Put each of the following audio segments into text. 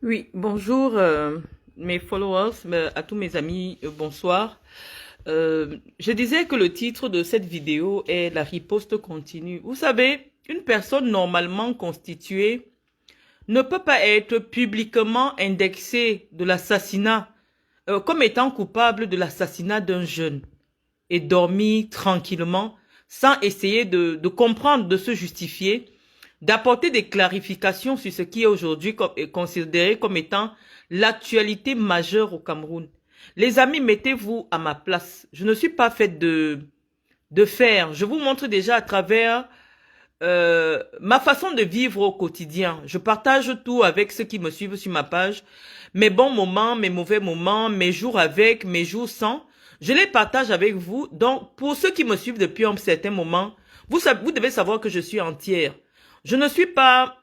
Oui, bonjour mes followers, à tous mes amis, bonsoir. Je disais que le titre de cette vidéo est la riposte continue. Vous savez, une personne normalement constituée ne peut pas être publiquement indexée de l'assassinat, comme étant coupable de l'assassinat d'un jeune et dormir tranquillement sans essayer de comprendre, de se justifier, d'apporter des clarifications sur ce qui est aujourd'hui considéré comme étant l'actualité majeure au Cameroun. Les amis, mettez-vous à ma place. Je ne suis pas faite de faire. Je vous montre déjà à travers ma façon de vivre au quotidien. Je partage tout avec ceux qui me suivent sur ma page. Mes bons moments, mes mauvais moments, mes jours avec, mes jours sans. Je les partage avec vous. Donc, pour ceux qui me suivent depuis un certain moment, vous devez savoir que je suis entière. Je ne suis pas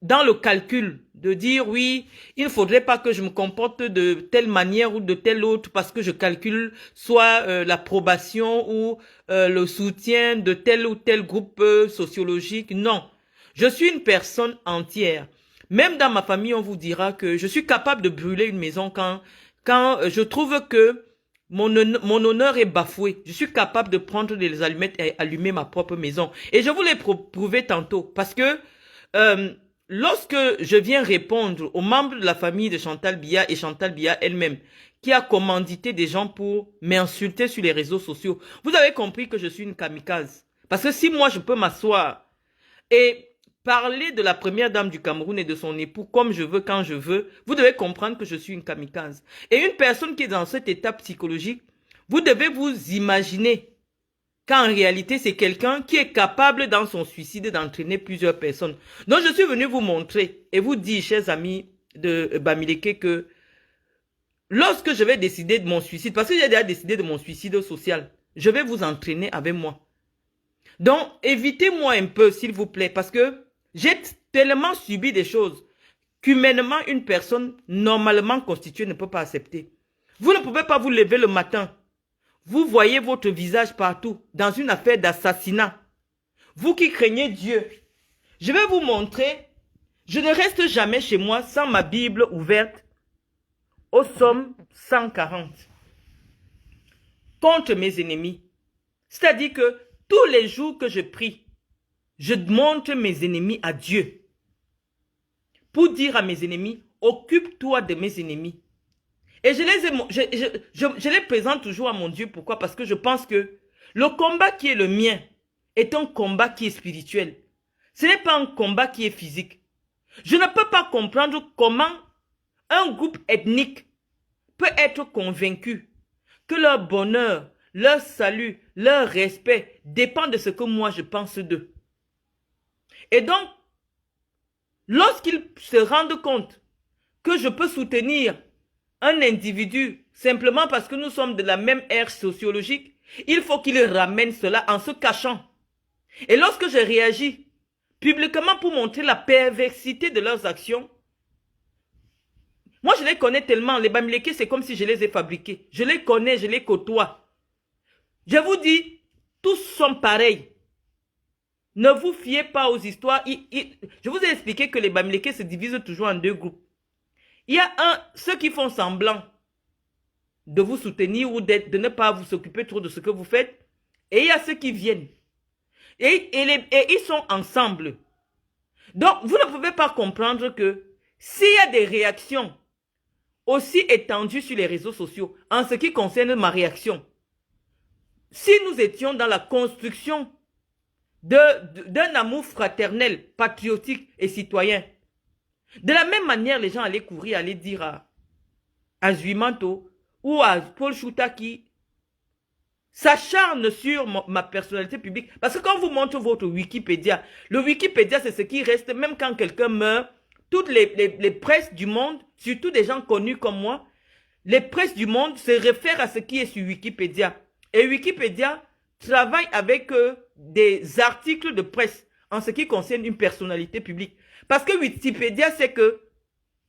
dans le calcul de dire oui, il ne faudrait pas que je me comporte de telle manière ou de telle autre parce que je calcule soit l'approbation ou le soutien de tel ou tel groupe sociologique. Non, je suis une personne entière. Même dans ma famille, on vous dira que je suis capable de brûler une maison quand je trouve que mon honneur est bafoué. Je suis capable de prendre des allumettes et allumer ma propre maison. Et je vous l'ai prouvé tantôt parce que euh, lorsque je viens répondre aux membres de la famille de Chantal Biya et Chantal Biya elle-même, qui a commandité des gens pour m'insulter sur les réseaux sociaux, vous avez compris que je suis une kamikaze. Parce que si moi je peux m'asseoir et parler de la première dame du Cameroun et de son époux comme je veux, quand je veux, vous devez comprendre que je suis une kamikaze. Et une personne qui est dans cet état psychologique, vous devez vous imaginer qu'en réalité, c'est quelqu'un qui est capable dans son suicide d'entraîner plusieurs personnes. Donc, je suis venu vous montrer et vous dire, chers amis de Bamileke, que lorsque je vais décider de mon suicide, parce que j'ai déjà décidé de mon suicide social, je vais vous entraîner avec moi. Donc, évitez-moi un peu, s'il vous plaît, parce que j'ai tellement subi des choses qu'humainement, une personne normalement constituée ne peut pas accepter. Vous ne pouvez pas vous lever le matin. Vous voyez votre visage partout dans une affaire d'assassinat. Vous qui craignez Dieu, je vais vous montrer, je ne reste jamais chez moi sans ma Bible ouverte au Psaume 140 contre mes ennemis. C'est-à-dire que tous les jours que je prie, je montre mes ennemis à Dieu pour dire à mes ennemis, occupe-toi de mes ennemis. Et je les présente toujours à mon Dieu. Pourquoi? Parce que je pense que le combat qui est le mien est un combat qui est spirituel. Ce n'est pas un combat qui est physique. Je ne peux pas comprendre comment un groupe ethnique peut être convaincu que leur bonheur, leur salut, leur respect dépend de ce que moi je pense d'eux. Et donc, lorsqu'ils se rendent compte que je peux soutenir un individu simplement parce que nous sommes de la même ère sociologique, il faut qu'il ramène cela en se cachant. Et lorsque je réagis publiquement pour montrer la perversité de leurs actions, moi je les connais tellement, les Bamileke c'est comme si je les ai fabriqués. Je les connais, je les côtoie. Je vous dis, tous sont pareils. Ne vous fiez pas aux histoires. Je vous ai expliqué que les Bamileke se divisent toujours en deux groupes. Il y a ceux qui font semblant de vous soutenir ou de ne pas vous occuper trop de ce que vous faites. Et il y a ceux qui viennent. Et ils sont ensemble. Donc, vous ne pouvez pas comprendre que s'il y a des réactions aussi étendues sur les réseaux sociaux, en ce qui concerne ma réaction, si nous étions dans la construction d'un amour fraternel, patriotique et citoyen, de la même manière, les gens allaient courir, allaient dire à Zuimanto ou à Paul Chouta qui s'acharne sur ma personnalité publique. Parce que quand vous montrez votre Wikipédia, le Wikipédia, c'est ce qui reste, même quand quelqu'un meurt, toutes les presses du monde, surtout des gens connus comme moi, les presses du monde se réfèrent à ce qui est sur Wikipédia. Et Wikipédia travaille avec des articles de presse en ce qui concerne une personnalité publique. Parce que Wikipédia, c'est que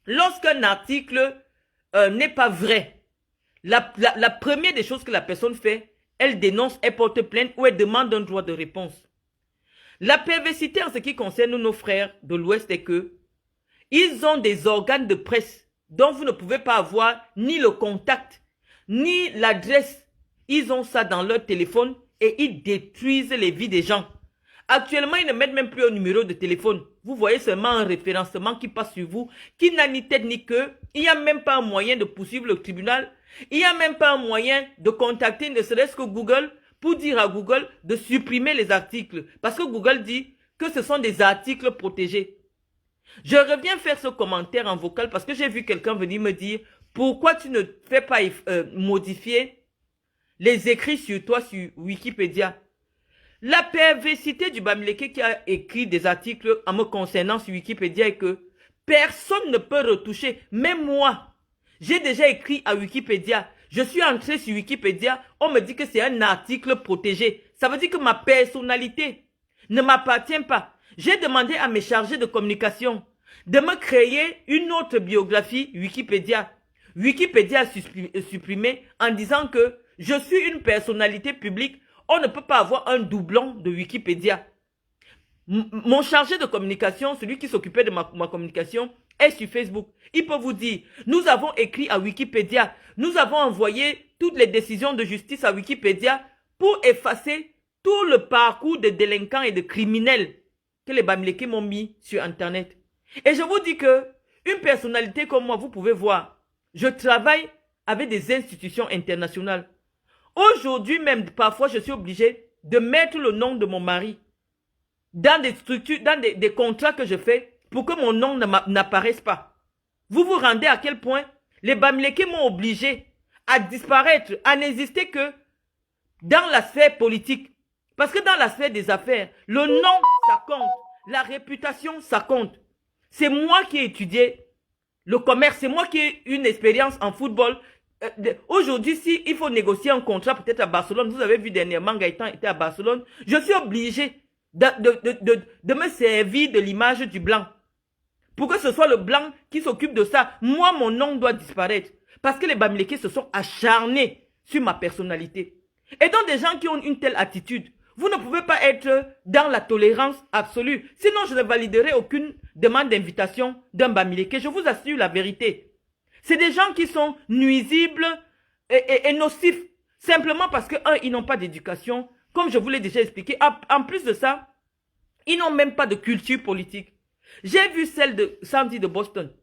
lorsqu'un article n'est pas vrai, la première des choses que la personne fait, elle dénonce, elle porte plainte ou elle demande un droit de réponse. La perversité en ce qui concerne nos frères de l'Ouest est que Ils ont des organes de presse dont vous ne pouvez pas avoir ni le contact, ni l'adresse. Ils ont ça dans leur téléphone et ils détruisent les vies des gens. Actuellement, ils ne mettent même plus un numéro de téléphone. Vous voyez seulement un référencement qui passe sur vous, qui n'a ni tête ni queue. Il n'y a même pas un moyen de poursuivre le tribunal. Il n'y a même pas un moyen de contacter ne serait-ce que Google pour dire à Google de supprimer les articles. Parce que Google dit que ce sont des articles protégés. Je reviens faire ce commentaire en vocal parce que j'ai vu quelqu'un venir me dire pourquoi tu ne fais pas modifier les écrits sur toi sur Wikipédia. La perversité du Bamileke qui a écrit des articles en me concernant sur Wikipédia est que personne ne peut retoucher. Même moi, j'ai déjà écrit à Wikipédia. Je suis entré sur Wikipédia, on me dit que c'est un article protégé. Ça veut dire que ma personnalité ne m'appartient pas. J'ai demandé à mes chargés de communication de me créer une autre biographie Wikipédia. Wikipédia a supprimé en disant que je suis une personnalité publique. On ne peut pas avoir un doublon de Wikipédia. Mon chargé de communication, celui qui s'occupait de ma communication, est sur Facebook. Il peut vous dire, nous avons écrit à Wikipédia, nous avons envoyé toutes les décisions de justice à Wikipédia pour effacer tout le parcours de délinquants et de criminels que les Bamileke m'ont mis sur Internet. Et je vous dis que une personnalité comme moi, vous pouvez voir, je travaille avec des institutions internationales. Aujourd'hui même, parfois, je suis obligée de mettre le nom de mon mari dans des structures, dans des contrats que je fais pour que mon nom n'apparaisse pas. Vous vous rendez à quel point les Bamileke m'ont obligé à disparaître, à n'exister que dans la sphère politique. Parce que dans la sphère des affaires, le nom, ça compte. La réputation, ça compte. C'est moi qui ai étudié le commerce, c'est moi qui ai une expérience en football. Aujourd'hui, si il faut négocier un contrat peut-être à Barcelone, vous avez vu dernièrement Gaëtan était à Barcelone, je suis obligé de me servir de l'image du blanc. Pour que ce soit le blanc qui s'occupe de ça, moi, mon nom doit disparaître. Parce que les Bamileke se sont acharnés sur ma personnalité. Et donc, des gens qui ont une telle attitude, vous ne pouvez pas être dans la tolérance absolue. Sinon, je ne validerai aucune demande d'invitation d'un Bamileke. Je vous assure la vérité. C'est des gens qui sont nuisibles et nocifs. Simplement parce que, un, ils n'ont pas d'éducation. Comme je vous l'ai déjà expliqué. En plus de ça, ils n'ont même pas de culture politique. J'ai vu celle de Sandy de Boston.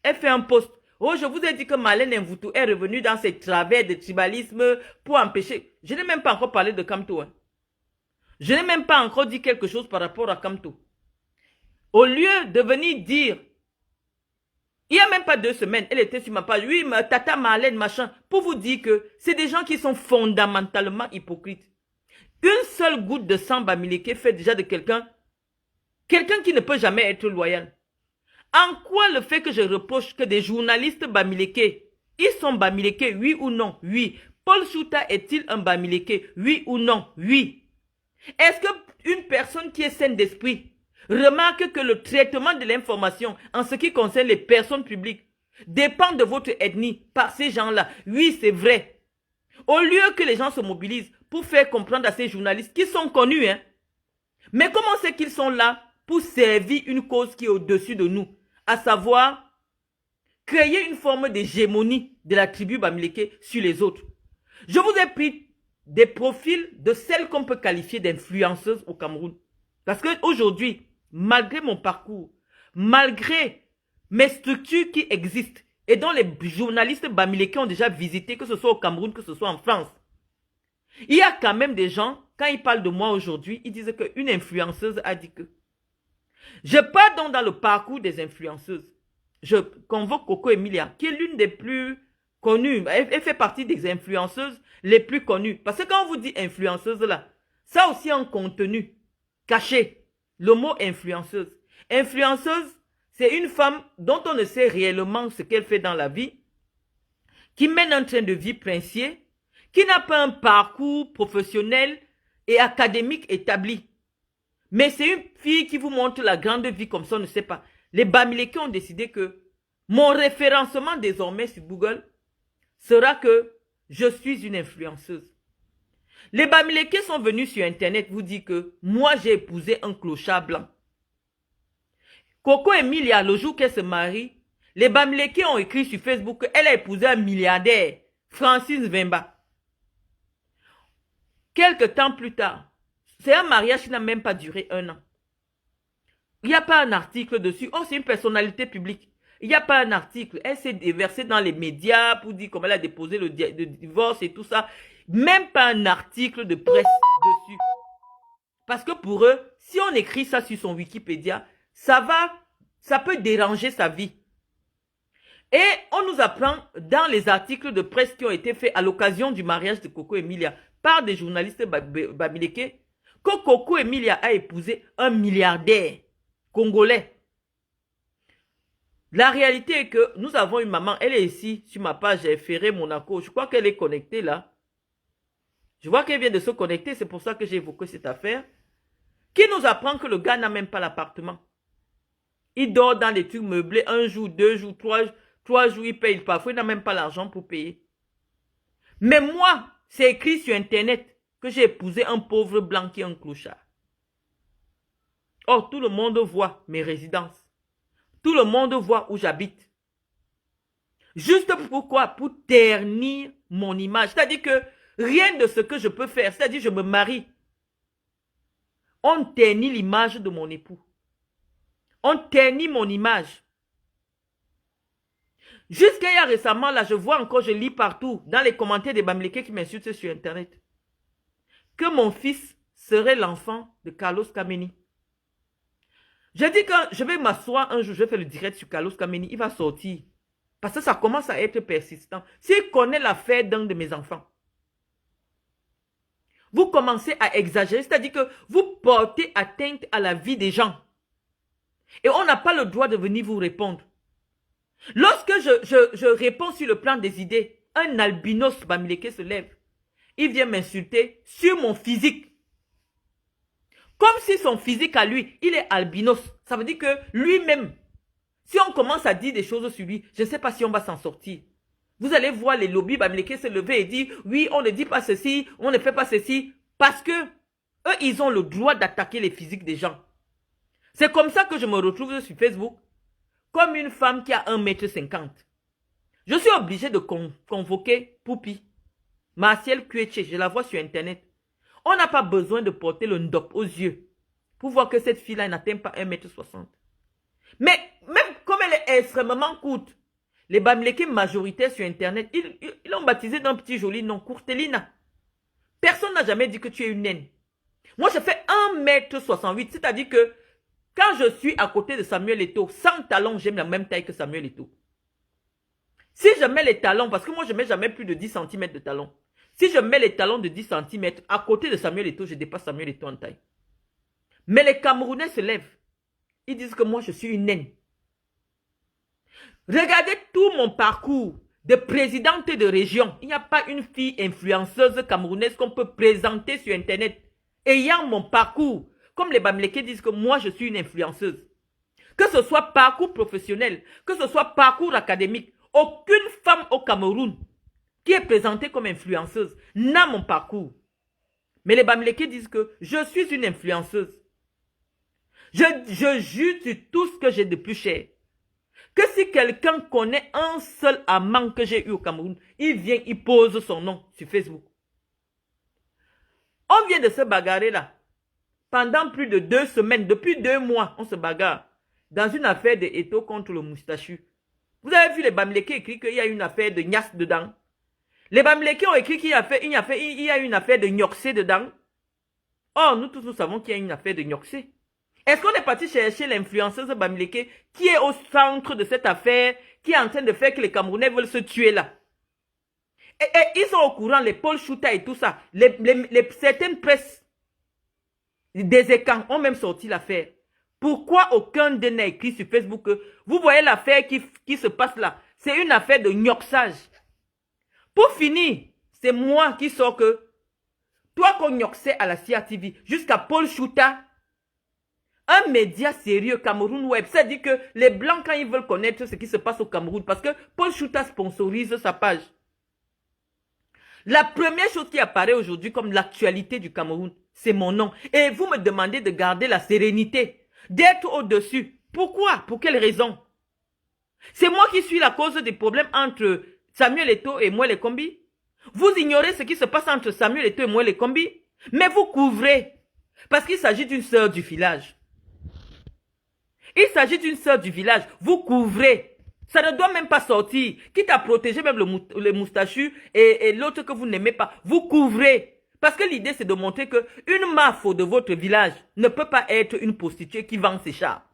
Elle fait un post. Oh, je vous ai dit que Marlène Mvutu est revenue dans ses travers de tribalisme pour empêcher. Je n'ai même pas encore parlé de Kamto. Hein. Je n'ai même pas encore dit quelque chose par rapport à Kamto. Au lieu de venir dire, il n'y a même pas 2 semaines, elle était sur ma page, oui, Tata Marlène, machin, pour vous dire que c'est des gens qui sont fondamentalement hypocrites. Une seule goutte de sang Bamileke fait déjà de quelqu'un qui ne peut jamais être loyal. En quoi le fait que je reproche que des journalistes Bamileke, ils sont Bamileke, oui ou non? Oui. Paul Chouta est-il un Bamileke? Oui ou non? Oui. Est-ce qu'une personne qui est saine d'esprit remarque que le traitement de l'information en ce qui concerne les personnes publiques dépend de votre ethnie par ces gens-là? Oui, c'est vrai. Au lieu que les gens se mobilisent pour faire comprendre à ces journalistes qui sont connus, hein, mais comment c'est qu'ils sont là pour servir une cause qui est au-dessus de nous, à savoir créer une forme d'hégémonie de la tribu Bamileke sur les autres. Je vous ai pris des profils de celles qu'on peut qualifier d'influenceuses au Cameroun. Parce qu'aujourd'hui, malgré mon parcours, malgré mes structures qui existent et dont les journalistes Bamileke ont déjà visité, que ce soit au Cameroun, que ce soit en France, il y a quand même des gens, quand ils parlent de moi aujourd'hui, ils disent qu'une influenceuse a dit que. Je pars donc dans le parcours des influenceuses. Je convoque Coco Emilia, qui est l'une des plus connues. Elle fait partie des influenceuses les plus connues. Parce que quand on vous dit influenceuse là, ça aussi un contenu caché. Le mot influenceuse. Influenceuse, c'est une femme dont on ne sait réellement ce qu'elle fait dans la vie, qui mène un train de vie princier, qui n'a pas un parcours professionnel et académique établi. Mais c'est une fille qui vous montre la grande vie comme ça, on ne sait pas. Les Bamileke ont décidé que mon référencement désormais sur Google sera que je suis une influenceuse. Les Bamileke sont venus sur Internet vous dire que moi j'ai épousé un clochard blanc. Coco Emilia, le jour qu'elle se marie, les Bamileke ont écrit sur Facebook qu'elle a épousé un milliardaire, Francis Vemba. Quelque temps plus tard, c'est un mariage qui n'a même pas duré 1 an. Il n'y a pas un article dessus. Oh, c'est une personnalité publique. Il n'y a pas un article. Elle s'est déversée dans les médias pour dire comment elle a déposé le divorce et tout ça. Même pas un article de presse dessus. Parce que pour eux, si on écrit ça sur son Wikipédia, ça peut déranger sa vie. Et on nous apprend dans les articles de presse qui ont été faits à l'occasion du mariage de Coco Emilia par des journalistes bamileke que Coco Emilia a épousé un milliardaire congolais. La réalité est que nous avons une maman, elle est ici sur ma page Ferré Monaco. Je crois qu'elle est connectée là. Je vois qu'elle vient de se connecter, c'est pour ça que j'ai évoqué cette affaire. Qui nous apprend que le gars n'a même pas l'appartement. Il dort dans les trucs meublés 1 jour, 2 jours, 3 jours, il paye. Parfois, il n'a même pas l'argent pour payer. Mais moi, c'est écrit sur Internet que j'ai épousé un pauvre blanc qui est un clochard. Or, tout le monde voit mes résidences. Tout le monde voit où j'habite. Juste pourquoi? Pour ternir mon image. C'est-à-dire que rien de ce que je peux faire, c'est-à-dire je me marie. On ternit l'image de mon époux. On ternit mon image. Jusqu'à il y a récemment, là, je vois encore, je lis partout, dans les commentaires des Bamileke qui m'insultent sur Internet, que mon fils serait l'enfant de Carlos Kameni. Je dis que je vais m'asseoir un jour, je vais faire le direct sur Carlos Kameni, il va sortir. Parce que ça commence à être persistant. S'il connaît l'affaire d'un de mes enfants, vous commencez à exagérer, c'est-à-dire que vous portez atteinte à la vie des gens. Et on n'a pas le droit de venir vous répondre. Lorsque je réponds sur le plan des idées, un albinos bamileke se lève. Il vient m'insulter sur mon physique. Comme si son physique à lui, il est albinos. Ça veut dire que lui-même, si on commence à dire des choses sur lui, je ne sais pas si on va s'en sortir. Vous allez voir les lobbies bamileke se lever et dire, oui, on ne dit pas ceci, on ne fait pas ceci. Parce que eux, ils ont le droit d'attaquer les physiques des gens. C'est comme ça que je me retrouve sur Facebook, comme une femme qui a 1,50 m. Je suis obligée de convoquer Poupi, Martial Kueche, je la vois sur Internet. On n'a pas besoin de porter le ndop aux yeux pour voir que cette fille-là n'atteint pas 1,60 m. Mais même comme elle est extrêmement courte, les Bamileke majoritaires sur Internet, ils l'ont baptisé d'un petit joli nom, Courtelina. Personne n'a jamais dit que tu es une naine. Moi, je fais 1,68 m, c'est-à-dire que quand je suis à côté de Samuel Eto'o, sans talons, j'aime la même taille que Samuel Eto'o. Si je mets les talons, parce que moi, je ne mets jamais plus de 10 cm de talons. Si je mets les talons de 10 cm, à côté de Samuel Eto'o, je dépasse Samuel Eto'o en taille. Mais les Camerounais se lèvent. Ils disent que moi, je suis une naine. Regardez tout mon parcours de présidente de région. Il n'y a pas une fille influenceuse camerounaise qu'on peut présenter sur Internet. Ayant mon parcours, comme les Bamileke disent que moi, je suis une influenceuse. Que ce soit parcours professionnel, que ce soit parcours académique, aucune femme au Cameroun qui est présentée comme influenceuse n'a mon parcours. Mais les Bamileke disent que je suis une influenceuse. Je jure sur tout ce que j'ai de plus cher. Que si quelqu'un connaît un seul amant que j'ai eu au Cameroun, il vient, il pose son nom sur Facebook. On vient de se bagarrer là. Pendant plus de 2 semaines, depuis 2 mois, on se bagarre. Dans une affaire de Eto'o contre le moustachu. Vous avez vu les Bamileke écrit qu'il y a une affaire de Nias dedans. Les Bamileke ont écrit qu'il y a une affaire de Nyoxé dedans. Or, nous tous nous savons qu'il y a une affaire de Nyoxé. Est-ce qu'on est parti chercher l'influenceuse Bamileke qui est au centre de cette affaire, qui est en train de faire que les Camerounais veulent se tuer là? Et ils sont au courant, les Paul Chouta et tout ça. Certaines presses des écrans ont même sorti l'affaire. Pourquoi aucun d'eux n'a écrit sur Facebook que vous voyez l'affaire qui se passe là? C'est une affaire de gnoxage. Pour finir, c'est moi qui sors que toi qu'on gnoxait à la CRTV jusqu'à Paul Chouta, un média sérieux, Cameroun Web. Ça dit que les Blancs, quand ils veulent connaître ce qui se passe au Cameroun, parce que Paul Chouta sponsorise sa page. La première chose qui apparaît aujourd'hui comme l'actualité du Cameroun, c'est mon nom. Et vous me demandez de garder la sérénité, d'être au-dessus. Pourquoi? Pour quelle raison? C'est moi qui suis la cause des problèmes entre Samuel Eto'o et Moelle Kombi. Vous ignorez ce qui se passe entre Samuel Eto'o et Moelle Kombi, mais vous couvrez. Parce qu'il s'agit d'une sœur du village. Il s'agit d'une sœur du village. Vous couvrez. Ça ne doit même pas sortir. Quitte à protéger même le moustachu et l'autre que vous n'aimez pas. Vous couvrez. Parce que l'idée, c'est de montrer que une mafo de votre village ne peut pas être une prostituée qui vend ses chats.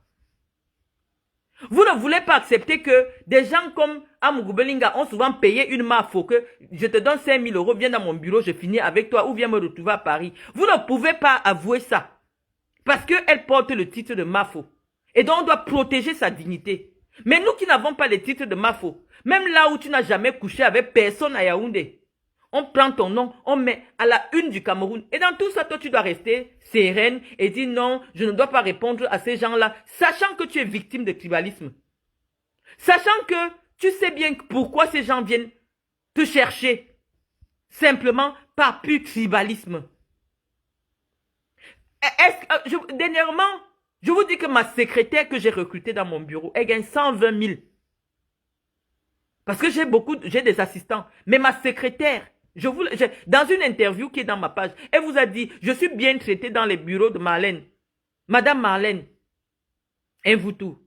Vous ne voulez pas accepter que des gens comme Amugoubelinga ont souvent payé une mafo que je te donne 5 000 €, viens dans mon bureau, je finis avec toi ou viens me retrouver à Paris. Vous ne pouvez pas avouer ça. Parce qu'elle porte le titre de mafo. Et donc on doit protéger sa dignité. Mais nous qui n'avons pas le titre de mafo, même là où tu n'as jamais couché avec personne à Yaoundé, on prend ton nom, on met à la une du Cameroun. Et dans tout ça, toi, tu dois rester sereine et dire non, je ne dois pas répondre à ces gens-là, sachant que tu es victime de tribalisme. Sachant que tu sais bien pourquoi ces gens viennent te chercher. Simplement par pur tribalisme. Dernièrement, je vous dis que ma secrétaire que j'ai recrutée dans mon bureau, elle gagne 120 000. Parce que j'ai des assistants. Mais ma secrétaire, dans une interview qui est dans ma page, elle vous a dit, je suis bien traitée dans les bureaux de Marlène. Madame Marlène, tout.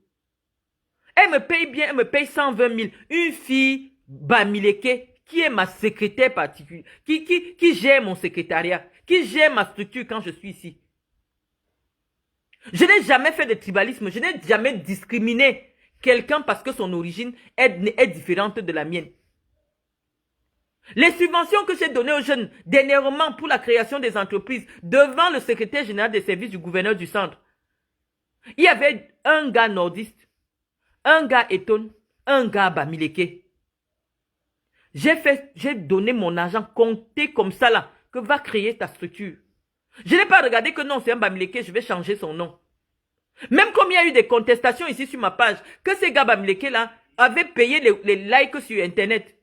Elle me paye bien, elle me paye 120 000. Une fille Bamileke, qui est ma secrétaire particulière, qui gère mon secrétariat, qui gère ma structure quand je suis ici. Je n'ai jamais fait de tribalisme, je n'ai jamais discriminé quelqu'un parce que son origine est différente de la mienne. Les subventions que j'ai données aux jeunes dernièrement pour la création des entreprises devant le secrétaire général des services du gouverneur du centre, il y avait un gars nordiste, un gars Eton, un gars Bamileke. J'ai donné mon argent compté comme ça là, que va créer ta structure. Je n'ai pas regardé que non, c'est un Bamileke, je vais changer son nom. Même comme il y a eu des contestations ici sur ma page, que ces gars Bamileke là avaient payé les likes sur internet.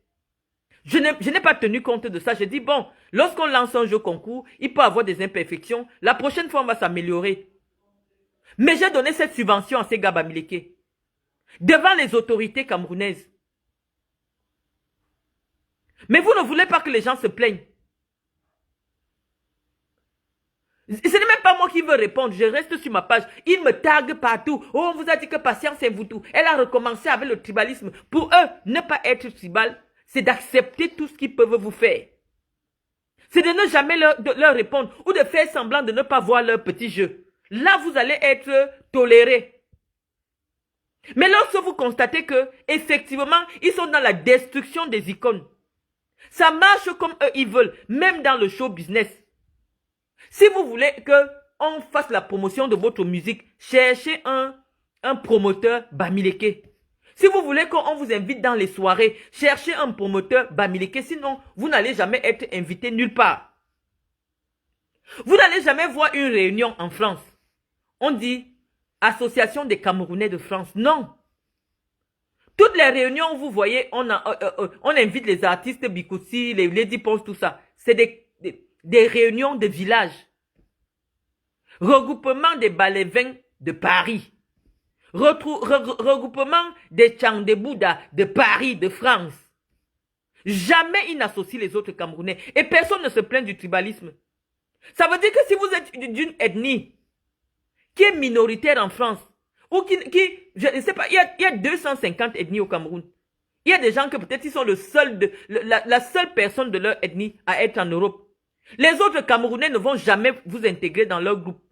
Je n'ai pas tenu compte de ça. Je dis bon, lorsqu'on lance un jeu concours, il peut avoir des imperfections. La prochaine fois, on va s'améliorer. Mais j'ai donné cette subvention à ces gars Bamileke. Devant les autorités camerounaises. Mais vous ne voulez pas que les gens se plaignent. Ce n'est même pas moi qui veux répondre, je reste sur ma page. Ils me taguent partout. Oh, on vous a dit que patience c'est vous tout. Elle a recommencé avec le tribalisme. Pour eux, ne pas être tribal, c'est d'accepter tout ce qu'ils peuvent vous faire. C'est de ne jamais leur répondre ou de faire semblant de ne pas voir leur petit jeu. Là, vous allez être toléré. Mais lorsque vous constatez que, effectivement, ils sont dans la destruction des icônes, ça marche comme eux ils veulent, même dans le show business. Si vous voulez qu'on fasse la promotion de votre musique, cherchez un promoteur Bamileke. Si vous voulez qu'on vous invite dans les soirées, cherchez un promoteur Bamileke. Sinon, vous n'allez jamais être invité nulle part. Vous n'allez jamais voir une réunion en France. On dit Association des Camerounais de France. Non. Toutes les réunions où vous voyez, on invite les artistes Bikoussi, les Lady Pons, tout ça. C'est des réunions de village. Regroupement des Balévins de Paris. Regroupement des Tchandebouda de Paris, de France. Jamais ils n'associent les autres Camerounais. Et personne ne se plaint du tribalisme. Ça veut dire que si vous êtes d'une ethnie qui est minoritaire en France, ou je ne sais pas, il y a 250 ethnies au Cameroun. Il y a des gens que peut-être ils sont la seule personne de leur ethnie à être en Europe. Les autres Camerounais ne vont jamais vous intégrer dans leur groupe.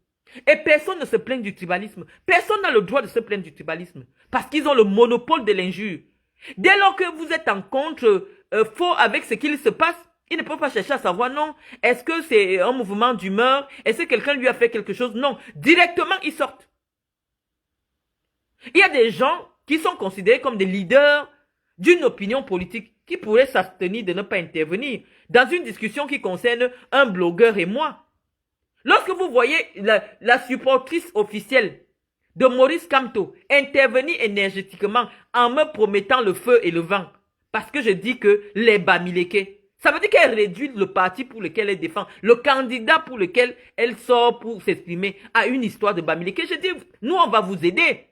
Et personne ne se plaint du tribalisme. Personne n'a le droit de se plaindre du tribalisme. Parce qu'ils ont le monopole de l'injure. Dès lors que vous êtes en contre faux avec ce qu'il se passe, ils ne peuvent pas chercher à savoir non. Est-ce que c'est un mouvement d'humeur? Est-ce que quelqu'un lui a fait quelque chose? Non. Directement, ils sortent. Il y a des gens qui sont considérés comme des leaders d'une opinion politique qui pourraient s'abstenir de ne pas intervenir dans une discussion qui concerne un blogueur et moi. Lorsque vous voyez la supportrice officielle de Maurice Kamto intervenir énergétiquement en me promettant le feu et le vent, parce que je dis que les Bamileke, ça veut dire qu'elle réduit le parti pour lequel elle défend, le candidat pour lequel elle sort pour s'exprimer à une histoire de Bamileke. Je dis, nous on va vous aider.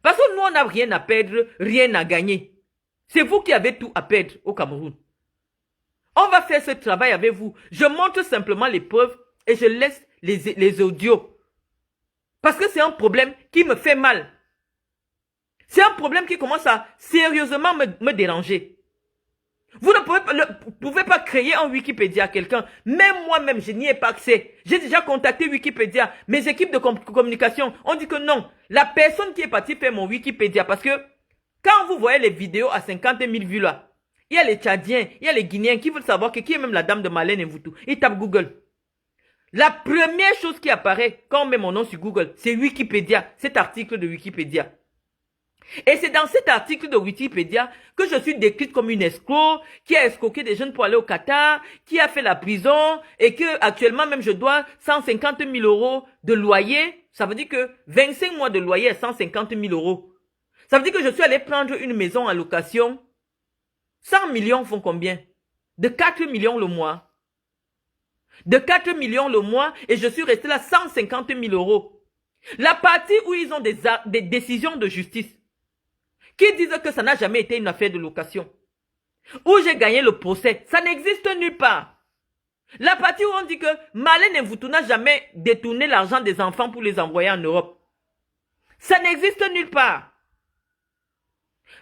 Parce que nous, on n'a rien à perdre, rien à gagner. C'est vous qui avez tout à perdre au Cameroun. On va faire ce travail avec vous. Je montre simplement les preuves et je laisse les audios. Parce que c'est un problème qui me fait mal. C'est un problème qui commence à sérieusement me déranger. Vous ne pouvez pas créer un Wikipédia à quelqu'un. Même moi-même, je n'y ai pas accès. J'ai déjà contacté Wikipédia. Mes équipes de communication ont dit que non. La personne qui est partie faire mon Wikipédia, parce que quand vous voyez les vidéos à 50 000 vues là, il y a les Tchadiens, il y a les Guinéens qui veulent savoir qui est même la dame de Marlène Mvoutou. Ils tapent Google. La première chose qui apparaît quand on met mon nom sur Google, c'est Wikipédia, cet article de Wikipédia. Et c'est dans cet article de Wikipédia que je suis décrite comme une escroc, qui a escroqué des jeunes pour aller au Qatar, qui a fait la prison, et que actuellement même je dois 150 000 € de loyer. Ça veut dire que 25 mois de loyer à 150 000 €. Ça veut dire que je suis allé prendre une maison en location. 100 millions font combien? De 4 millions le mois. De 4 millions le mois, et je suis resté là 150 000 €. La partie où ils ont des décisions de justice, qui disent que ça n'a jamais été une affaire de location, où j'ai gagné le procès, ça n'existe nulle part. La partie où on dit que Marlène Mvoutou n'a jamais détourné l'argent des enfants pour les envoyer en Europe, ça n'existe nulle part.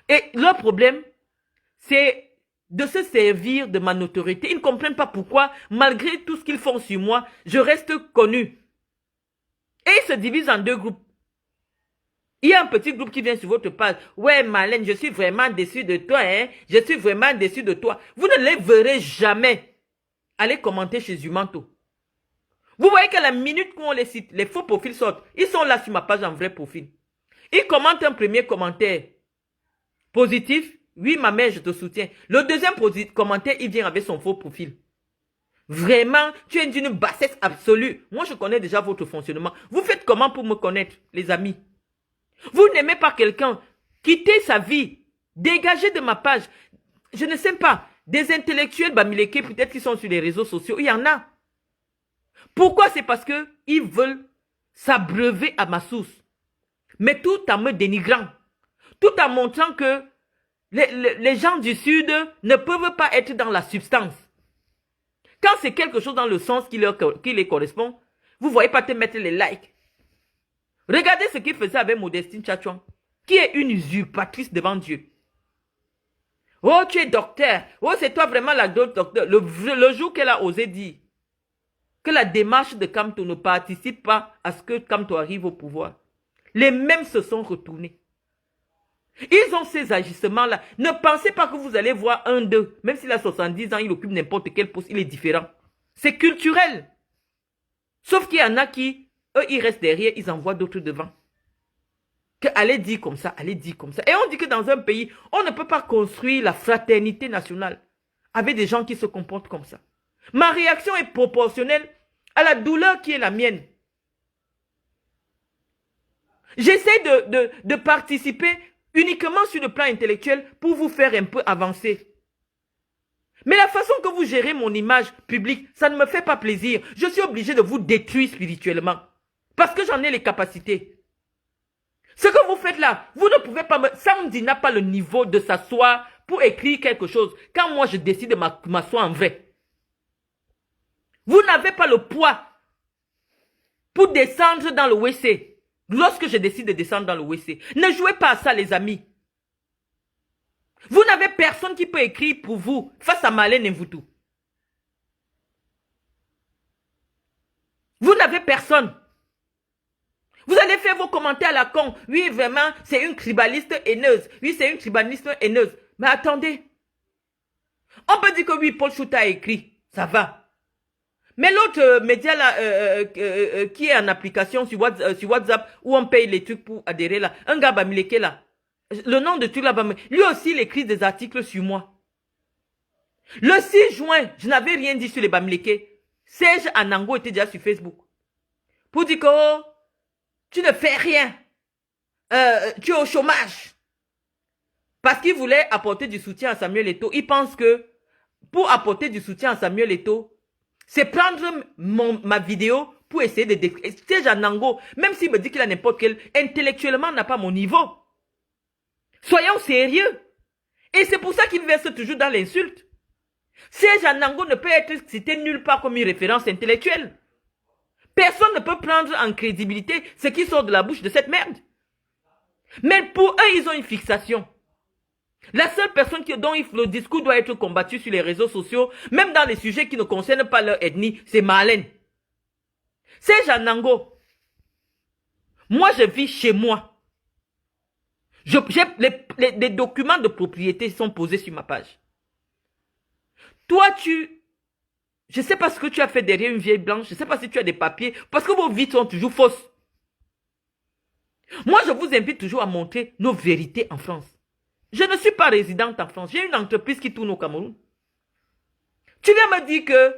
Et leur problème, c'est de se servir de ma notoriété. Ils ne comprennent pas pourquoi, malgré tout ce qu'ils font sur moi, je reste connu. Et ils se divisent en deux groupes. Il y a un petit groupe qui vient sur votre page. Ouais, Marlène, je suis vraiment déçu de toi, hein. Je suis vraiment déçu de toi. Vous ne les verrez jamais. Allez commenter chez Humanto. Vous voyez qu'à la minute où on les cite, les faux profils sortent. Ils sont là sur ma page en vrai profil. Ils commentent un premier commentaire positif. Oui, ma mère, je te soutiens. Le deuxième commentaire, il vient avec son faux profil. Vraiment, tu es d'une bassesse absolue. Moi, je connais déjà votre fonctionnement. Vous faites comment pour me connaître, les amis? Vous n'aimez pas quelqu'un, quittez sa vie, dégagez de ma page. Je ne sais pas, des intellectuels bamileke peut-être qui sont sur les réseaux sociaux, il y en a. Pourquoi? C'est parce que ils veulent s'abreuver à ma source. Mais tout en me dénigrant, tout en montrant que les gens du Sud ne peuvent pas être dans la substance. Quand c'est quelque chose dans le sens qui les correspond, vous ne voyez pas te mettre les likes. Regardez ce qu'il faisait avec Modestine Tchatchouan, qui est une usurpatrice devant Dieu. Oh, tu es docteur. Oh, c'est toi vraiment la docteur. Le jour qu'elle a osé dire que la démarche de Kamto ne participe pas à ce que Kamto arrive au pouvoir, les mêmes se sont retournés. Ils ont ces agissements-là. Ne pensez pas que vous allez voir un d'eux. Même s'il a 70 ans, il occupe n'importe quel poste, il est différent. C'est culturel. Sauf qu'il y en a qui, eux, ils restent derrière, ils envoient d'autres devant. Que allez dire comme ça, allez dire comme ça. Et on dit que dans un pays, on ne peut pas construire la fraternité nationale avec des gens qui se comportent comme ça. Ma réaction est proportionnelle à la douleur qui est la mienne. J'essaie de participer uniquement sur le plan intellectuel pour vous faire un peu avancer. Mais la façon que vous gérez mon image publique, ça ne me fait pas plaisir. Je suis obligé de vous détruire spirituellement. Parce que j'en ai les capacités. Ce que vous faites là, vous ne pouvez pas me... Samedi n'a pas le niveau de s'asseoir pour écrire quelque chose. Quand moi je décide de m'asseoir en vrai. Vous n'avez pas le poids pour descendre dans le WC. Lorsque je décide de descendre dans le WC. Ne jouez pas à ça, les amis. Vous n'avez personne qui peut écrire pour vous face à Marlène Mvoutou. Vous n'avez personne. Vous allez faire vos commentaires à la con. Oui, vraiment, c'est une tribaliste haineuse. Oui, c'est une tribaliste haineuse. Mais attendez. On peut dire que oui, Paul Chouta a écrit. Ça va. Mais l'autre média là, qui est en application sur WhatsApp, où on paye les trucs pour adhérer là, un gars Bamileke là, le nom de truc là, lui aussi il écrit des articles sur moi. Le 6 juin, je n'avais rien dit sur les Bamileke. Serge Anango était déjà sur Facebook. Pour dire que oh, tu ne fais rien. Tu es au chômage. Parce qu'il voulait apporter du soutien à Samuel Eto'o. Il pense que pour apporter du soutien à Samuel Eto'o, c'est prendre ma vidéo pour essayer de décrire. Serge Anango, même s'il me dit qu'il a n'importe quel, intellectuellement n'a pas mon niveau. Soyons sérieux. Et c'est pour ça qu'il verse toujours dans l'insulte. Serge Anango ne peut être cité nulle part comme une référence intellectuelle. Personne ne peut prendre en crédibilité ce qui sort de la bouche de cette merde. Mais pour eux, ils ont une fixation. La seule personne dont le discours doit être combattu sur les réseaux sociaux, même dans les sujets qui ne concernent pas leur ethnie, c'est Marlène. Serge Anango, moi je vis chez moi. Les documents de propriété sont posés sur ma page. Toi, je ne sais pas ce que tu as fait derrière une vieille blanche. Je ne sais pas si tu as des papiers. Parce que vos vies sont toujours fausses. Moi, je vous invite toujours à montrer nos vérités en France. Je ne suis pas résidente en France. J'ai une entreprise qui tourne au Cameroun. Tu viens me dire que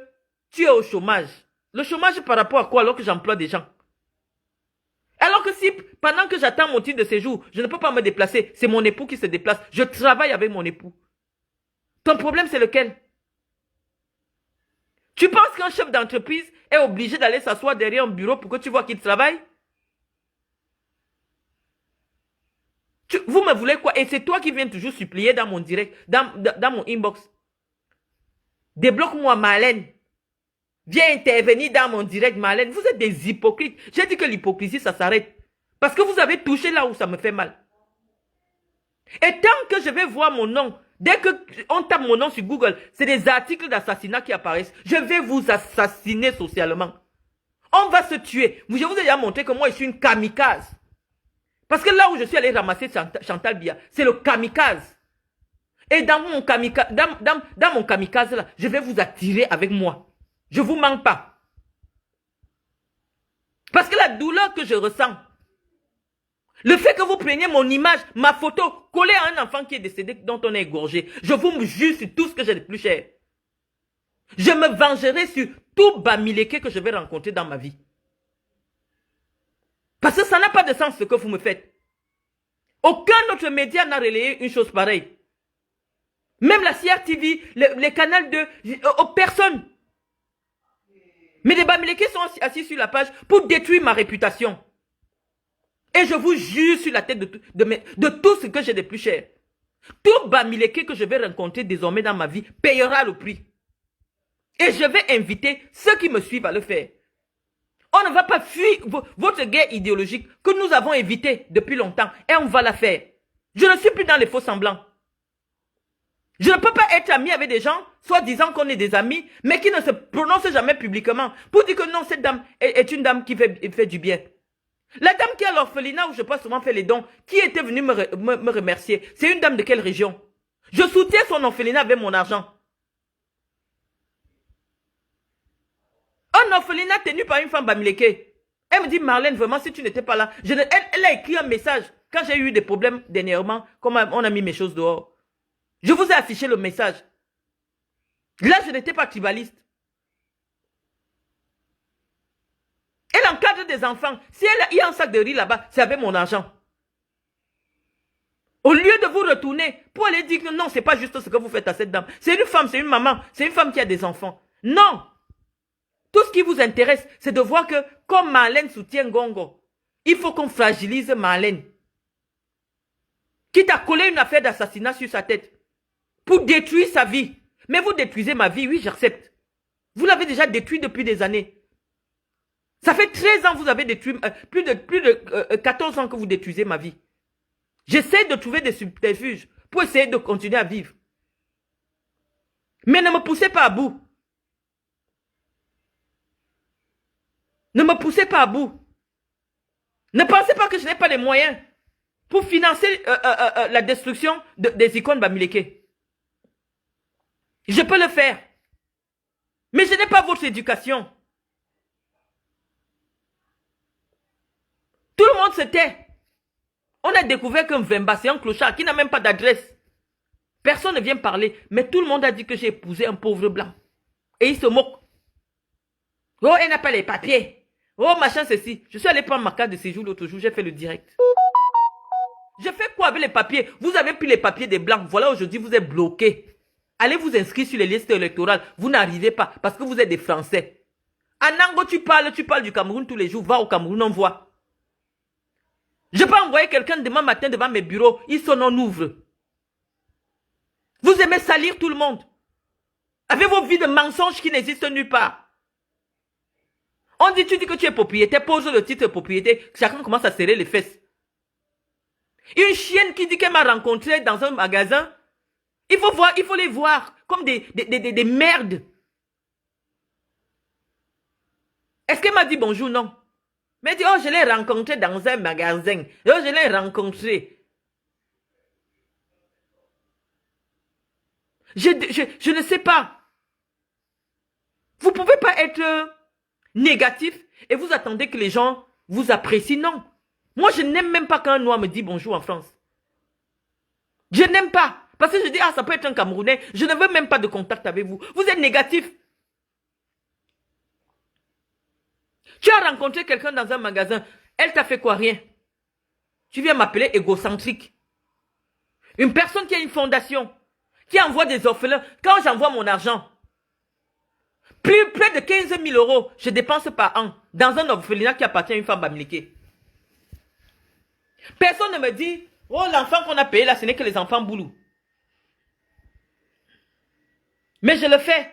tu es au chômage. Le chômage par rapport à quoi alors que j'emploie des gens? Alors que si, pendant que j'attends mon titre de séjour, je ne peux pas me déplacer, c'est mon époux qui se déplace. Je travaille avec mon époux. Ton problème, c'est lequel? Tu penses qu'un chef d'entreprise est obligé d'aller s'asseoir derrière un bureau pour que tu vois qu'il travaille? Vous me voulez quoi? Et c'est toi qui viens toujours supplier dans mon direct, dans mon inbox. Débloque-moi Marlène. Viens intervenir dans mon direct Marlène. Vous êtes des hypocrites. J'ai dit que l'hypocrisie ça s'arrête. Parce que vous avez touché là où ça me fait mal. Et tant que je vais voir mon nom, dès qu'on tape mon nom sur Google, c'est des articles d'assassinat qui apparaissent. Je vais vous assassiner socialement. On va se tuer. Je vous ai déjà montré que moi je suis une kamikaze. Parce que là où je suis allé ramasser Chantal Biya, c'est le kamikaze. Et dans mon kamikaze là, je vais vous attirer avec moi. Je ne vous mens pas. Parce que la douleur que je ressens, le fait que vous preniez mon image, ma photo, collée à un enfant qui est décédé, dont on est égorgé, je vous juge sur tout ce que j'ai de plus cher. Je me vengerai sur tout Bamileke que je vais rencontrer dans ma vie. Parce que ça n'a pas de sens ce que vous me faites. Aucun autre média n'a relayé une chose pareille. Même la CRTV, les canaux de... personne. Mais les Bamileke sont assis sur la page pour détruire ma réputation. Et je vous jure sur la tête de tout ce que j'ai de plus cher. Tout Bamileke que je vais rencontrer désormais dans ma vie payera le prix. Et je vais inviter ceux qui me suivent à le faire. On ne va pas fuir votre guerre idéologique que nous avons évitée depuis longtemps. Et on va la faire. Je ne suis plus dans les faux semblants. Je ne peux pas être ami avec des gens, soit disant qu'on est des amis, mais qui ne se prononcent jamais publiquement, pour dire que non, cette dame est une dame qui fait du bien. La dame qui est à l'orphelinat, où je peux souvent faire les dons, qui était venue me remercier, c'est une dame de quelle région? Je soutiens son orphelinat avec mon argent. Un orphelinat tenu par une femme Bamileke. Elle me dit, Marlène, vraiment, si tu n'étais pas là, elle a écrit un message quand j'ai eu des problèmes d'énervement, comme on a mis mes choses dehors. Je vous ai affiché le message. Là, je n'étais pas tribaliste. Elle encadre des enfants. Si il y a un sac de riz là-bas, c'est avec mon argent. Au lieu de vous retourner pour aller dire que non, c'est pas juste ce que vous faites à cette dame. C'est une femme, c'est une maman, c'est une femme qui a des enfants. Non. Tout ce qui vous intéresse, c'est de voir que comme Marlène soutient Gongo, il faut qu'on fragilise Marlène. Quitte à coller une affaire d'assassinat sur sa tête. Pour détruire sa vie. Mais vous détruisez ma vie, oui, j'accepte. Vous l'avez déjà détruit depuis des années. Ça fait 13 ans que vous avez détruit, plus de 14 ans que vous détruisez ma vie. J'essaie de trouver des subterfuges pour essayer de continuer à vivre. Mais ne me poussez pas à bout. Ne me poussez pas à bout. Ne pensez pas que je n'ai pas les moyens pour financer la destruction des icônes Bamileke. Je peux le faire. Mais je n'ai pas votre éducation. Tout le monde se tait. On a découvert qu'un Vemba, c'est un clochard qui n'a même pas d'adresse. Personne ne vient parler. Mais tout le monde a dit que j'ai épousé un pauvre blanc. Et il se moque. Oh, elle n'a pas les papiers. Oh, machin, ceci. Je suis allé prendre ma carte de séjour l'autre jour. J'ai fait le direct. Je fais quoi avec les papiers? Vous avez pris les papiers des blancs. Voilà, aujourd'hui, vous êtes bloqués. Allez vous inscrire sur les listes électorales. Vous n'arrivez pas parce que vous êtes des Français. Anango, tu parles du Cameroun tous les jours. Va au Cameroun, on voit. Je peux envoyer quelqu'un demain matin devant mes bureaux. Ils sont non ouvre. Vous aimez salir tout le monde. Avec vos vies de mensonges qui n'existent nulle part. Tu dis que tu es propriétaire, pose le titre de propriété. Chacun commence à serrer les fesses. Une chienne qui dit qu'elle m'a rencontré dans un magasin. Il faut les voir comme des merdes. Est-ce qu'elle m'a dit bonjour? Non. Mais elle dit, oh, je l'ai rencontré dans un magasin. Oh, je l'ai rencontré. Je ne sais pas. Vous ne pouvez pas être négatif et vous attendez que les gens vous apprécient. Non. Moi, je n'aime même pas quand un noir me dit bonjour en France. Je n'aime pas. Parce que je dis, ah, ça peut être un Camerounais. Je ne veux même pas de contact avec vous. Vous êtes négatif. Tu as rencontré quelqu'un dans un magasin. Elle t'a fait quoi? Rien. Tu viens m'appeler égocentrique. Une personne qui a une fondation, qui envoie des orphelins. Quand j'envoie mon argent, près de 15 000 euros, je dépense par an dans un orphelinat qui appartient à une femme bamileke. Personne ne me dit, oh, l'enfant qu'on a payé là, ce n'est que les enfants boulous. Mais je le fais.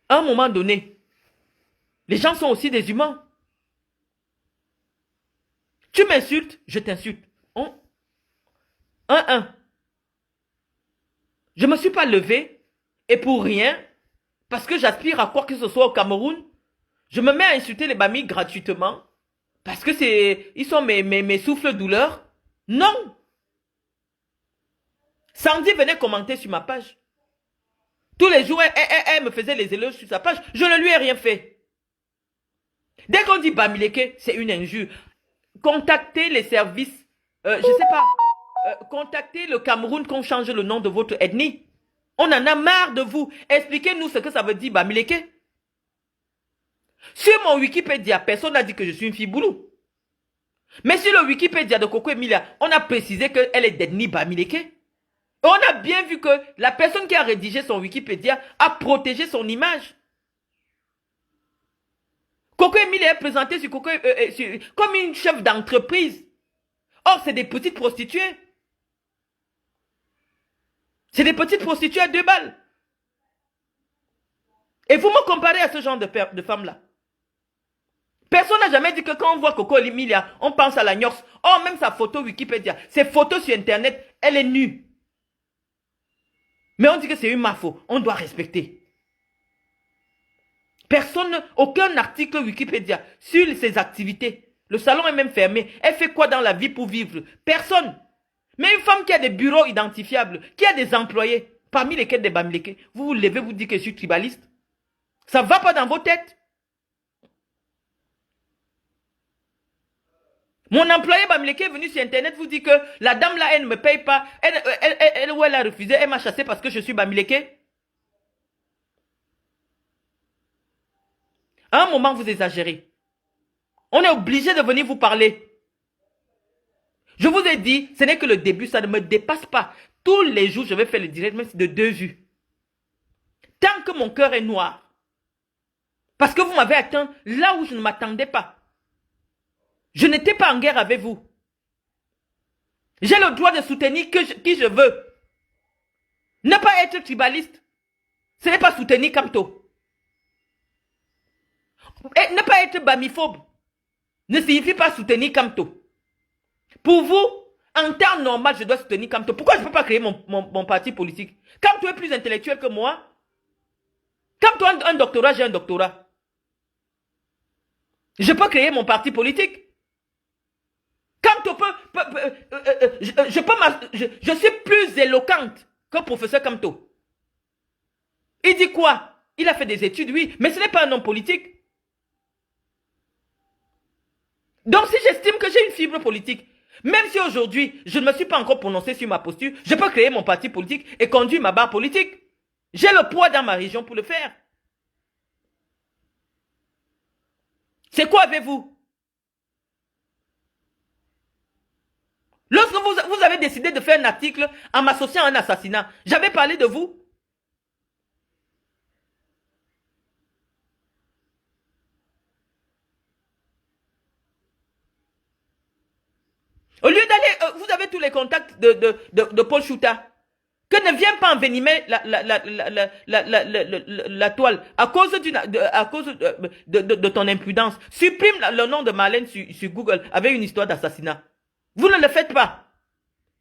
À un moment donné, les gens sont aussi des humains. Tu m'insultes, je t'insulte. Je ne me suis pas levé et pour rien, parce que j'aspire à quoi que ce soit au Cameroun, je me mets à insulter les Bamis gratuitement parce que ils sont mes souffles douleurs. Non. Sandy venait commenter sur ma page. Tous les jours, elle me faisait les éloges sur sa page. Je ne lui ai rien fait. Dès qu'on dit Bamileke, c'est une injure. Contactez les services, je ne sais pas, contactez le Cameroun qu'on change le nom de votre ethnie. On en a marre de vous. Expliquez-nous ce que ça veut dire Bamileke. Sur mon Wikipédia, personne n'a dit que je suis une fille boulou. Mais sur le Wikipédia de Coco Emilia, on a précisé qu'elle est d'ethnie Bamileke. On a bien vu que la personne qui a rédigé son Wikipédia a protégé son image. Coco Emilia est présentée sur comme une chef d'entreprise. Or, c'est des petites prostituées. C'est des petites prostituées à 2 balles. Et vous me comparez à ce genre de femmes-là. Personne n'a jamais dit que quand on voit Coco Emilia, on pense à la Nyox. Or, même sa photo Wikipédia, ses photos sur Internet, elle est nue. Mais on dit que c'est une mafo. On doit respecter. Personne, aucun article Wikipédia sur ses activités. Le salon est même fermé. Elle fait quoi dans la vie pour vivre? Personne. Mais une femme qui a des bureaux identifiables, qui a des employés, parmi lesquels des Bamileke, vous vous levez, vous dites que je suis tribaliste. Ça ne va pas dans vos têtes. Mon employé Bamileke est venu sur Internet, vous dit que la dame là, elle ne me paye pas. Elle a refusé, elle m'a chassé parce que je suis Bamileke. À un moment, vous exagérez. On est obligé de venir vous parler. Je vous ai dit, ce n'est que le début, ça ne me dépasse pas. Tous les jours, je vais faire le direct, même si de 2 vues. Tant que mon cœur est noir. Parce que vous m'avez atteint là où je ne m'attendais pas. Je n'étais pas en guerre avec vous. J'ai le droit de soutenir qui je veux. Ne pas être tribaliste, ce n'est pas soutenir Kamto. Et ne pas être bamiphobe ne signifie pas soutenir Kamto. Pour vous, en temps normal, je dois soutenir Kamto. Pourquoi je ne peux pas créer mon parti politique? Kamto est plus intellectuel que moi. Kamto a un doctorat, j'ai un doctorat. Je peux créer mon parti politique. Kamto je suis plus éloquente que professeur Kamto. Il dit quoi? Il a fait des études, oui, mais ce n'est pas un homme politique. Donc si j'estime que j'ai une fibre politique, même si aujourd'hui je ne me suis pas encore prononcé sur ma posture, je peux créer mon parti politique et conduire ma barre politique. J'ai le poids dans ma région pour le faire. C'est quoi avec vous? Lorsque vous avez décidé de faire un article en m'associant à un assassinat, j'avais parlé de vous. Au lieu d'aller, vous avez tous les contacts de Paul Chouta. Que ne viens pas envenimer la toile à cause, de ton impudence. Supprime le nom de Marlène sur Google avec une histoire d'assassinat. Vous ne le faites pas.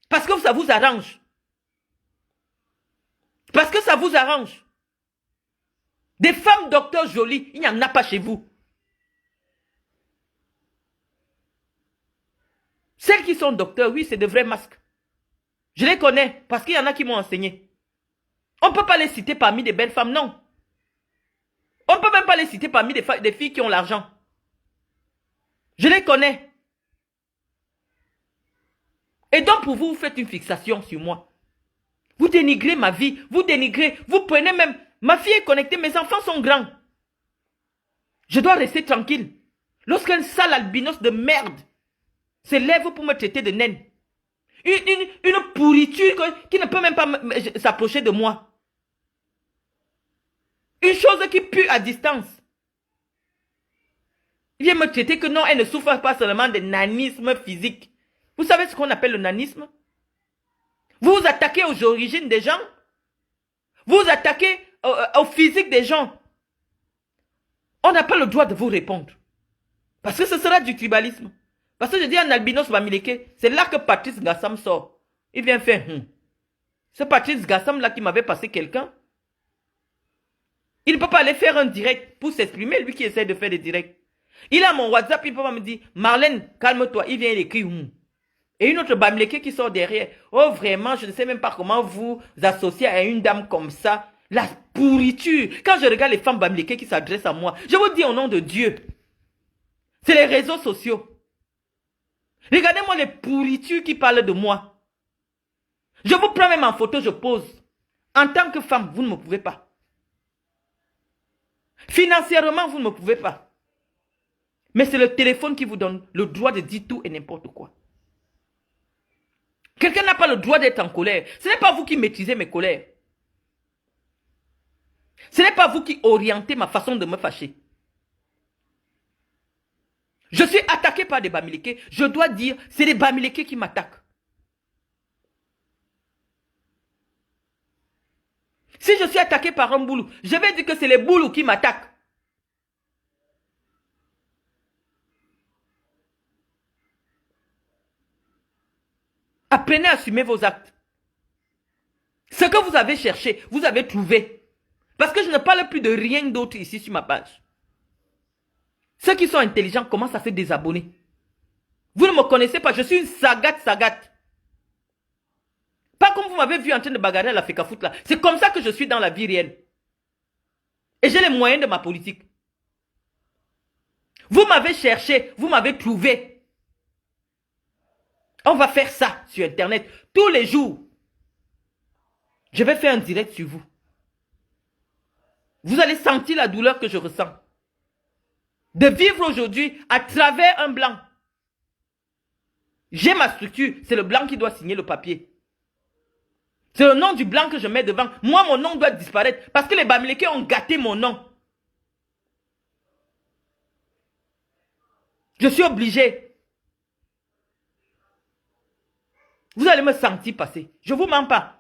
Parce que ça vous arrange. Parce que ça vous arrange. Des femmes docteurs jolies, il n'y en a pas chez vous. Celles qui sont docteurs, oui, c'est de vrais masques. Je les connais parce qu'il y en a qui m'ont enseigné. On ne peut pas les citer parmi des belles femmes, non. On ne peut même pas les citer parmi des filles qui ont l'argent. Je les connais. Et donc pour vous, vous faites une fixation sur moi. Vous dénigrez ma vie, vous dénigrez, vous prenez même... Ma fille est connectée, mes enfants sont grands. Je dois rester tranquille. Lorsqu'un sale albinos de merde se lève pour me traiter de naine, une pourriture qui ne peut même pas s'approcher de moi. Une chose qui pue à distance. Il vient me traiter que non, elle ne souffre pas seulement de nanisme physique. Vous savez ce qu'on appelle le nanisme? Vous vous attaquez aux origines des gens. Vous vous attaquez au physique des gens. On n'a pas le droit de vous répondre. Parce que ce sera du tribalisme. Parce que je dis à Albinos Bamileke, c'est là que Patrice Gassam sort. Il vient faire C'est Patrice Gassam là qui m'avait passé quelqu'un. Il ne peut pas aller faire un direct pour s'exprimer, lui qui essaie de faire des directs. Il a mon WhatsApp, il peut pas me dire, Marlène, calme-toi, il vient écrire Et une autre Bamileke qui sort derrière. Oh vraiment, je ne sais même pas comment vous associer à une dame comme ça. La pourriture. Quand je regarde les femmes Bamileke qui s'adressent à moi, je vous dis au nom de Dieu. C'est les réseaux sociaux. Regardez-moi les pourritures qui parlent de moi. Je vous prends même en photo, je pose. En tant que femme, vous ne me pouvez pas. Financièrement, vous ne me pouvez pas. Mais c'est le téléphone qui vous donne le droit de dire tout et n'importe quoi. Quelqu'un n'a pas le droit d'être en colère. Ce n'est pas vous qui maîtrisez mes colères. Ce n'est pas vous qui orientez ma façon de me fâcher. Je suis attaqué par des Bamileke. Je dois dire, c'est les Bamileke qui m'attaquent. Si je suis attaqué par un boulou, je vais dire que c'est les boulous qui m'attaquent. Apprenez à assumer vos actes. Ce que vous avez cherché, vous avez trouvé. Parce que je ne parle plus de rien d'autre ici sur ma page. Ceux qui sont intelligents commencent à se désabonner. Vous ne me connaissez pas, je suis une sagate. Pas comme vous m'avez vu en train de bagarrer à la Fekafoot là. C'est comme ça que je suis dans la vie réelle. Et j'ai les moyens de ma politique. Vous m'avez cherché, vous m'avez trouvé. On va faire ça sur Internet tous les jours. Je vais faire un direct sur vous. Vous allez sentir la douleur que je ressens. De vivre aujourd'hui à travers un blanc. J'ai ma structure, c'est le blanc qui doit signer le papier. C'est le nom du blanc que je mets devant. Moi, mon nom doit disparaître parce que les Bamileke ont gâté mon nom. Je suis obligé. Vous allez me sentir passer. Je ne vous mens pas.